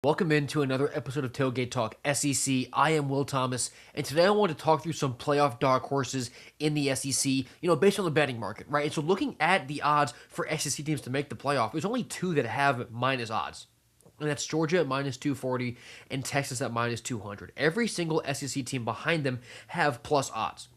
Welcome into another episode of Tailgate Talk SEC. I am Will Thomas, and today I want to talk through some playoff dark horses in the SEC, based on the betting market, right? And so looking at the odds for SEC teams to make the playoff, there's only two that have minus odds. And that's Georgia at minus 240 and Texas at minus 200. Every single SEC team behind them have plus odds.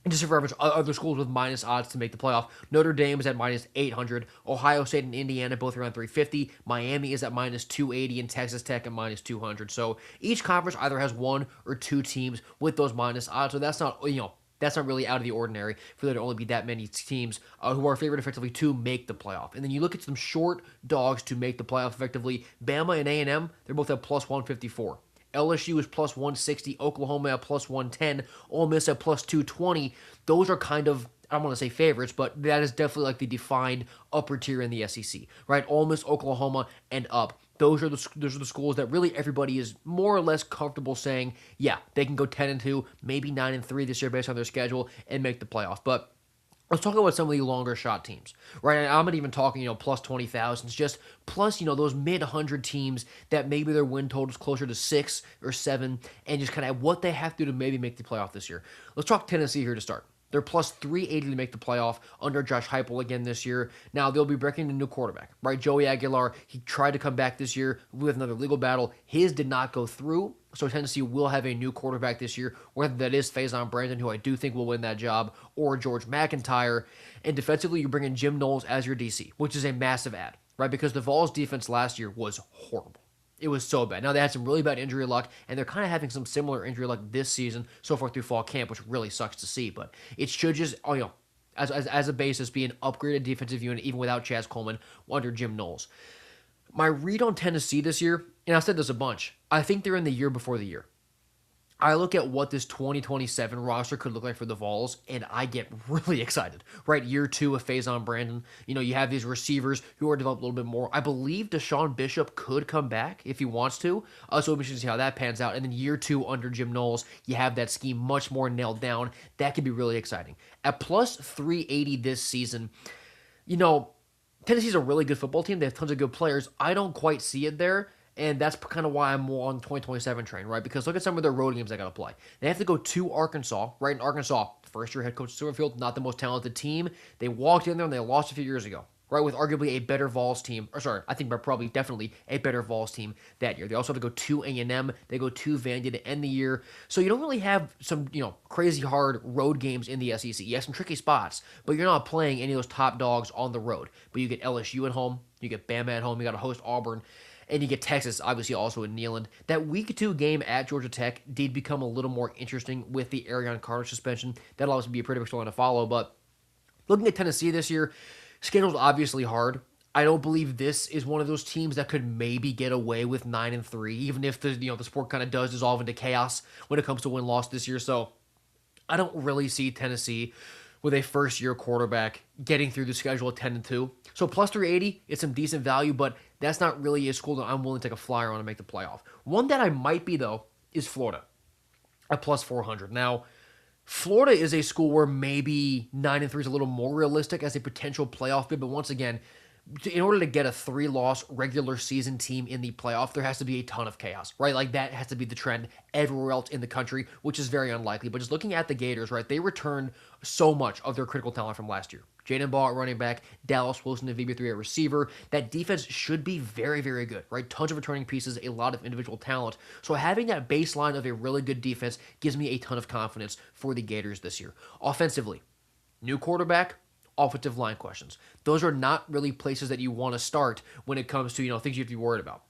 And just for reference, other schools with minus odds to make the playoff. Notre Dame is at minus 800. Ohio State and Indiana both around 350. Miami is at minus 280 and Texas Tech at minus 200. So each conference either has one or two teams with those minus odds. So that's not really out of the ordinary for there to only be that many teams who are favored effectively to make the playoff. And then you look at some short dogs to make the playoff effectively. Bama and A&M, they're both at plus 154. LSU is plus 160, Oklahoma at plus 110, Ole Miss at plus 220. Those are kind of, I don't want to say favorites, but that is definitely like the defined upper tier in the SEC, right? Ole Miss, Oklahoma, and up. Those are the schools that really everybody is more or less comfortable saying, yeah, they can go 10-2, maybe 9-3 this year based on their schedule and make the playoff. But let's talk about some of the longer shot teams, right? And I'm not even talking, plus 20,000s, just plus, those mid 100 teams that maybe their win total is closer to 6 or 7, and just kind of what they have to do to maybe make the playoff this year. Let's talk Tennessee here to start. They're plus 380 to make the playoff under Josh Heupel again this year. Now, they'll be breaking a new quarterback, right? Joey Aguilar, he tried to come back this year with another legal battle. His did not go through, so Tennessee will have a new quarterback this year, whether that is Faison Brandon, who I do think will win that job, or George McIntyre. And defensively, you bring in Jim Knowles as your DC, which is a massive add, right? Because the Vols' defense last year was horrible. It was so bad. Now, they had some really bad injury luck, and they're kind of having some similar injury luck this season so far through fall camp, which really sucks to see. But it should just, as a basis, be an upgraded defensive unit, even without Chaz Coleman, under Jim Knowles. My read on Tennessee this year, and I've said this a bunch, I think they're in the year before the year. I look at what this 2027 roster could look like for the Vols, and I get really excited, right? Year two of Faison Brandon. You have these receivers who are developed a little bit more. I believe Deshaun Bishop could come back if he wants to, so we should see how that pans out. And then year two under Jim Knowles, you have that scheme much more nailed down. That could be really exciting. At plus 380 this season, Tennessee's a really good football team. They have tons of good players. I don't quite see it there. And that's kind of why I'm more on the 2027 train, right? Because look at some of their road games they got to play. They have to go to Arkansas, right? In Arkansas, first-year head coach Silverfield, not the most talented team. They walked in there and they lost a few years ago, right? With arguably a better Vols team. I think probably definitely a better Vols team that year. They also have to go to A&M. They go to Vandy to end the year. So you don't really have some, crazy hard road games in the SEC. You have some tricky spots, but you're not playing any of those top dogs on the road. But you get LSU at home. You get Bama at home. You got to host Auburn. And you get Texas, obviously, also in Neyland. That Week 2 game at Georgia Tech did become a little more interesting with the Arion Carter suspension. That'll obviously be a pretty big storyline to follow. But looking at Tennessee this year, schedule's obviously hard. I don't believe this is one of those teams that could maybe get away with 9-3, even if the sport kind of does dissolve into chaos when it comes to win-loss this year. So I don't really see Tennessee with a first-year quarterback getting through the schedule at 10-2. So plus 380, it's some decent value, but that's not really a school that I'm willing to take a flyer on to make the playoff. One that I might be, though, is Florida at plus 400. Now, Florida is a school where maybe 9-3 is a little more realistic as a potential playoff bid, but once again, in order to get a 3-loss regular season team in the playoff, there has to be a ton of chaos, right? Like that has to be the trend everywhere else in the country, which is very unlikely. But just looking at the Gators, right, they returned so much of their critical talent from last year. Jaden Ball at running back, Dallas Wilson at VB3 at receiver. That defense should be very, very good, right? Tons of returning pieces, a lot of individual talent. So having that baseline of a really good defense gives me a ton of confidence for the Gators this year. Offensively, new quarterback, offensive line questions. Those are not really places that you want to start when it comes to, things you have to be worried about.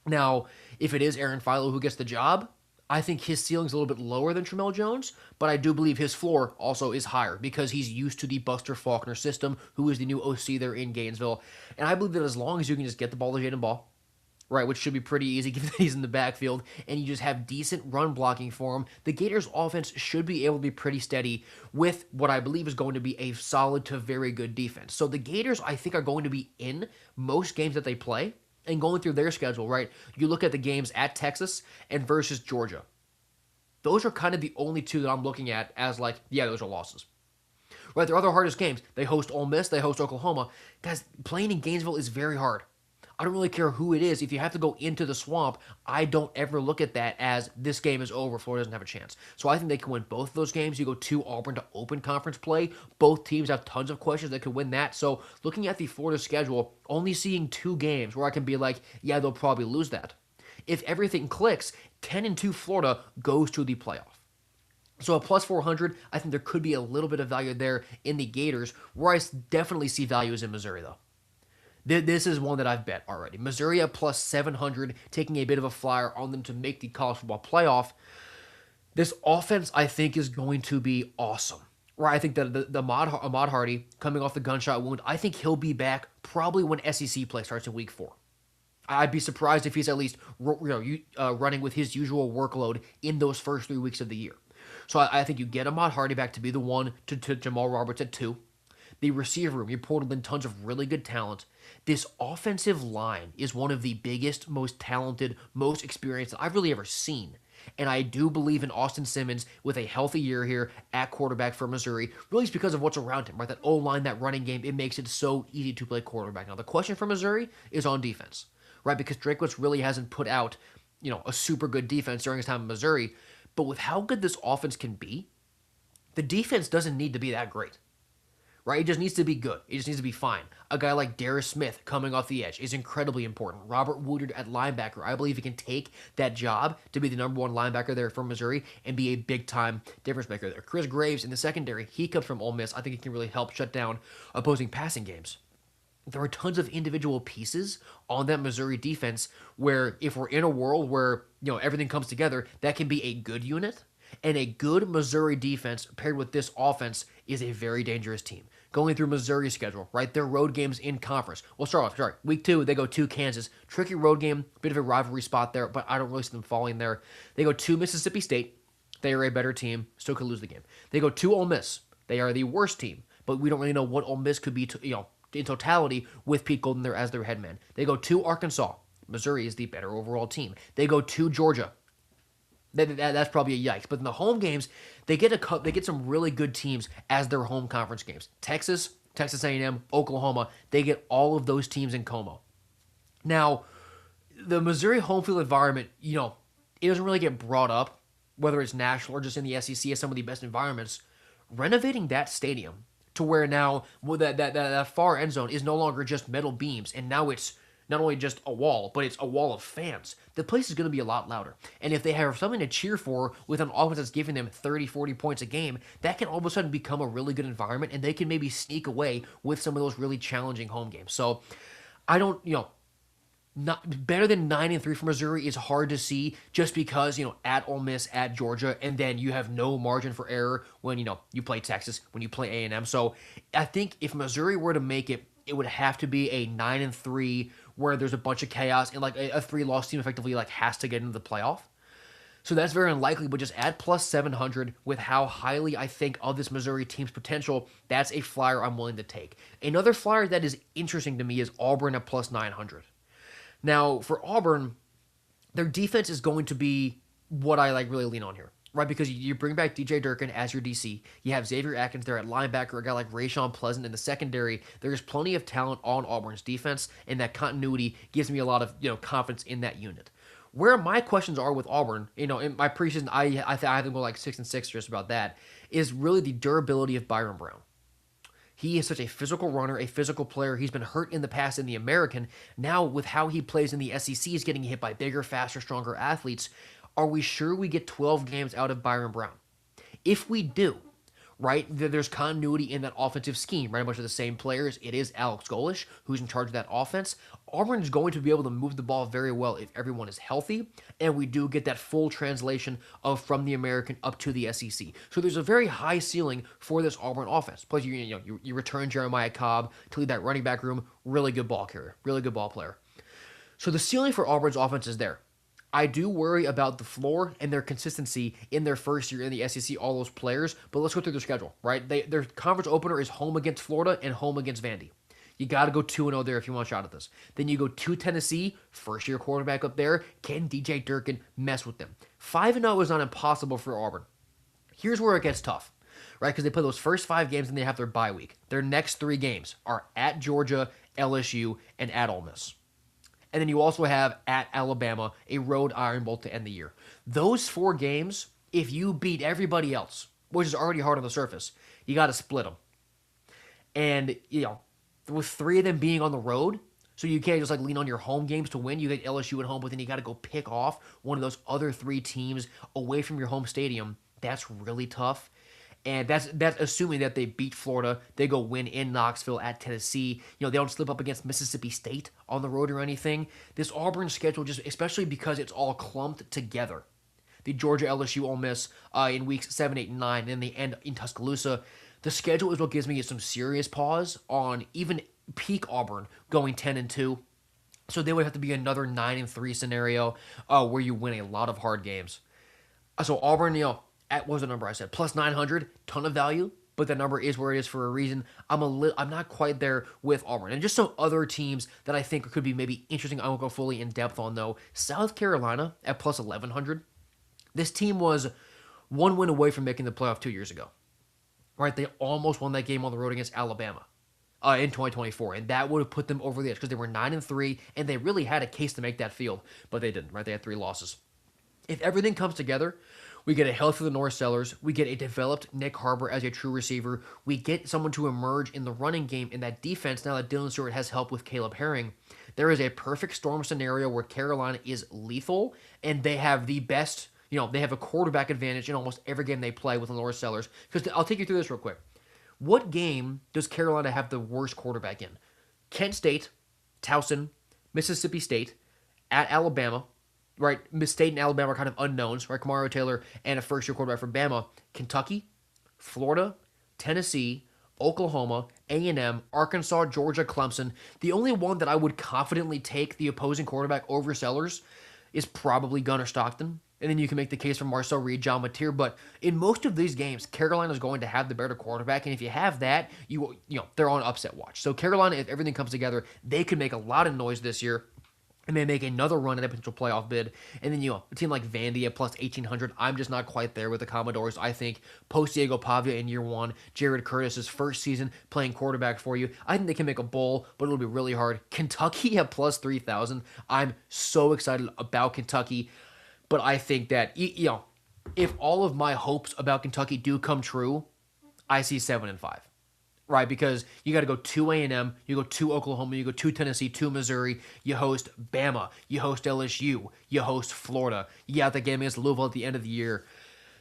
Now, if it is Aaron Philo who gets the job, I think his ceiling's a little bit lower than Tramel Jones, but I do believe his floor also is higher because he's used to the Buster Faulkner system, who is the new OC there in Gainesville. And I believe that as long as you can just get the ball to Jaden Ball, right, which should be pretty easy given that he's in the backfield, and you just have decent run blocking for him, the Gators' offense should be able to be pretty steady with what I believe is going to be a solid to very good defense. So the Gators, I think, are going to be in most games that they play, and going through their schedule, right, you look at the games at Texas and versus Georgia. Those are kind of the only two that I'm looking at as like, yeah, those are losses. Right, their other hardest games, they host Ole Miss, they host Oklahoma. Guys, playing in Gainesville is very hard. I don't really care who it is. If you have to go into the swamp, I don't ever look at that as this game is over. Florida doesn't have a chance. So I think they can win both of those games. You go to Auburn to open conference play. Both teams have tons of questions that could win that. So looking at the Florida schedule, only seeing 2 games where I can be like, yeah, they'll probably lose that. If everything clicks, 10-2 Florida goes to the playoff. So a plus 400, I think there could be a little bit of value there in the Gators. Where I definitely see value is in Missouri, though. This is one that I've bet already. Missouri at plus 700, taking a bit of a flyer on them to make the college football playoff. This offense, I think, is going to be awesome. Right, I think that the Ahmad Hardy, coming off the gunshot wound, I think he'll be back probably when SEC play starts in week 4. I'd be surprised if he's at least running with his usual workload in those first 3 weeks of the year. So I think you get Ahmad Hardy back to be the one to Jamal Roberts at 2. The receiver room, you ported in tons of really good talent. This offensive line is one of the biggest, most talented, most experienced that I've really ever seen. And I do believe in Austin Simmons with a healthy year here at quarterback for Missouri. Really, it's because of what's around him, right? That O-line, that running game, it makes it so easy to play quarterback. Now, the question for Missouri is on defense, right? Because Drakewitz really hasn't put out, a super good defense during his time in Missouri. But with how good this offense can be, the defense doesn't need to be that great. Right? It just needs to be good. It just needs to be fine. A guy like Darius Smith coming off the edge is incredibly important. Robert Woodard at linebacker, I believe he can take that job to be the number 1 linebacker there for Missouri and be a big-time difference maker there. Chris Graves in the secondary, he comes from Ole Miss. I think he can really help shut down opposing passing games. There are tons of individual pieces on that Missouri defense where if we're in a world where, everything comes together, that can be a good unit. And a good Missouri defense paired with this offense is a very dangerous team. Going through Missouri's schedule, right? Their road games in conference. We'll start off, week 2, they go to Kansas. Tricky road game, bit of a rivalry spot there, but I don't really see them falling there. They go to Mississippi State. They are a better team, still could lose the game. They go to Ole Miss. They are the worst team, but we don't really know what Ole Miss could be, in totality with Pete Golden there as their head man. They go to Arkansas. Missouri is the better overall team. They go to Georgia. That's probably a yikes. But in the home games, they get some really good teams as their home conference games. Texas A&M, Oklahoma, they get all of those teams in Como. Now, the Missouri home field environment, it doesn't really get brought up, whether it's national or just in the SEC as some of the best environments. Renovating that stadium to where now that far end zone is no longer just metal beams, and now it's not only just a wall, but it's a wall of fans. The place is going to be a lot louder. And if they have something to cheer for with an offense that's giving them 30, 40 points a game, that can all of a sudden become a really good environment, and they can maybe sneak away with some of those really challenging home games. So I don't, not better than 9-3 for Missouri is hard to see just because, at Ole Miss, at Georgia, and then you have no margin for error when, you play Texas, when you play A&M. So I think if Missouri were to make it, it would have to be a 9-3 where there's a bunch of chaos and like a 3-loss team effectively like has to get into the playoff. So that's very unlikely, but just add plus 700 with how highly I think of this Missouri team's potential. That's a flyer I'm willing to take. Another flyer that is interesting to me is Auburn at plus 900. Now, for Auburn, their defense is going to be what I really lean on here. Right, because you bring back DJ Durkin as your DC. You have Xavier Atkins there at linebacker, a guy like Rayshawn Pleasant in the secondary. There's plenty of talent on Auburn's defense, and that continuity gives me a lot of confidence in that unit. Where my questions are with Auburn, in my preseason, I have them go like 6-6 just about that, is really the durability of Byron Brown. He is such a physical runner, a physical player. He's been hurt in the past in the American. Now, with how he plays in the SEC, he's getting hit by bigger, faster, stronger athletes. Are we sure we get 12 games out of Byron Brown? If we do, right, there's continuity in that offensive scheme, right? A bunch of the same players. It is Alex Golish who's in charge of that offense. Auburn is going to be able to move the ball very well if everyone is healthy, and we do get that full translation of from the American up to the SEC. So there's a very high ceiling for this Auburn offense. Plus, you return Jeremiah Cobb to lead that running back room. Really good ball carrier, really good ball player. So the ceiling for Auburn's offense is there. I do worry about the floor and their consistency in their first year in the SEC, all those players, but let's go through their schedule, right? Their conference opener is home against Florida and home against Vandy. You got to go 2-0 there if you want a shot at this. Then you go to Tennessee, first-year quarterback up there. Can DJ Durkin mess with them? 5-0 is not impossible for Auburn. Here's where it gets tough, right? Because they play those first 5 games and they have their bye week. Their next 3 games are at Georgia, LSU, and at Ole Miss. And then you also have at Alabama a road Iron Bowl to end the year. Those 4 games, if you beat everybody else, which is already hard on the surface, you got to split them. And, with 3 of them being on the road, so you can't just like lean on your home games to win. You get LSU at home, but then you got to go pick off one of those other 3 teams away from your home stadium. That's really tough. And that's assuming that they beat Florida, they go win in Knoxville at Tennessee. They don't slip up against Mississippi State on the road or anything. This Auburn schedule, just especially because it's all clumped together. The Georgia, LSU, Ole Miss in weeks 7, 8, and 9, and the end in Tuscaloosa. The schedule is what gives me some serious pause on even peak Auburn going 10-2. So they would have to be another 9-3 scenario where you win a lot of hard games. So Auburn, at what was the number I said? Plus 900, ton of value, but the number is where it is for a reason. I'm not quite there with Auburn. And just some other teams that I think could be maybe interesting. I won't go fully in depth on though. South Carolina at plus 1100. This team was 1 win away from making the playoff 2 years ago. Right? They almost won that game on the road against Alabama in 2024, and that would have put them over the edge because they were 9-3, and they really had a case to make that field, but they didn't. Right? They had 3 losses. If everything comes together, we get a healthy Lenore Sellers. We get a developed Nick Harbor as a true receiver. We get someone to emerge in the running game in that defense now that Dylan Stewart has help with Caleb Herring. There is a perfect storm scenario where Carolina is lethal, and they have the best, they have a quarterback advantage in almost every game they play with Lenore Sellers. Because I'll take you through this real quick. What game does Carolina have the worst quarterback in? Kent State, Towson, Mississippi State, at Alabama, right? Miss State and Alabama are kind of unknowns, right? Kamaro Taylor and a first-year quarterback from Bama. Kentucky, Florida, Tennessee, Oklahoma, A&M, Arkansas, Georgia, Clemson. The only one that I would confidently take the opposing quarterback over Sellers is probably Gunnar Stockton. And then you can make the case for Marcel Reed, John Mateer. But in most of these games, Carolina is going to have the better quarterback. And if you have that, they're on upset watch. So Carolina, if everything comes together, they could make a lot of noise this year. And may make another run at a potential playoff bid. And then, a team like Vandy at plus 1,800, I'm just not quite there with the Commodores. I think post Diego Pavia in year 1, Jared Curtis's first season playing quarterback for you, I think they can make a bowl, but it'll be really hard. Kentucky at plus 3,000, I'm so excited about Kentucky. But I think that, if all of my hopes about Kentucky do come true, I see 7-5. Right, because you got to go to A&M, you go to Oklahoma, you go to Tennessee, to Missouri, you host Bama, you host LSU, you host Florida. You got the game against Louisville at the end of the year.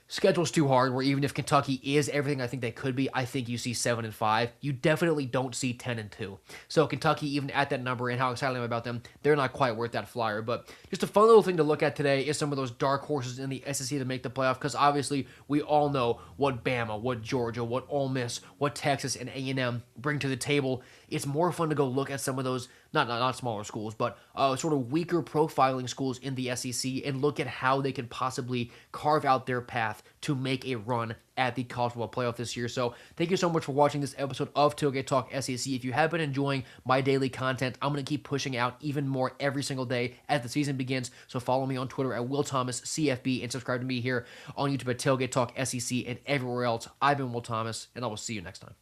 Schedule's too hard, where even if Kentucky is everything I think they could be, I think you see 7-5. You definitely don't see 10-2. So Kentucky, even at that number and how excited I'm about them, they're not quite worth that flyer. But just a fun little thing to look at today is some of those dark horses in the SEC to make the playoff, because obviously we all know what Bama, what Georgia, what Ole Miss, what Texas, and A&M bring to the table. It's more fun to go look at some of those, not smaller schools, but sort of weaker profiling schools in the SEC and look at how they can possibly carve out their path to make a run at the college football playoff this year. So thank you so much for watching this episode of Tailgate Talk SEC. If you have been enjoying my daily content, I'm going to keep pushing out even more every single day as the season begins. So follow me on Twitter at WillThomasCFB and subscribe to me here on YouTube at Tailgate Talk SEC and everywhere else. I've been Will Thomas, and I will see you next time.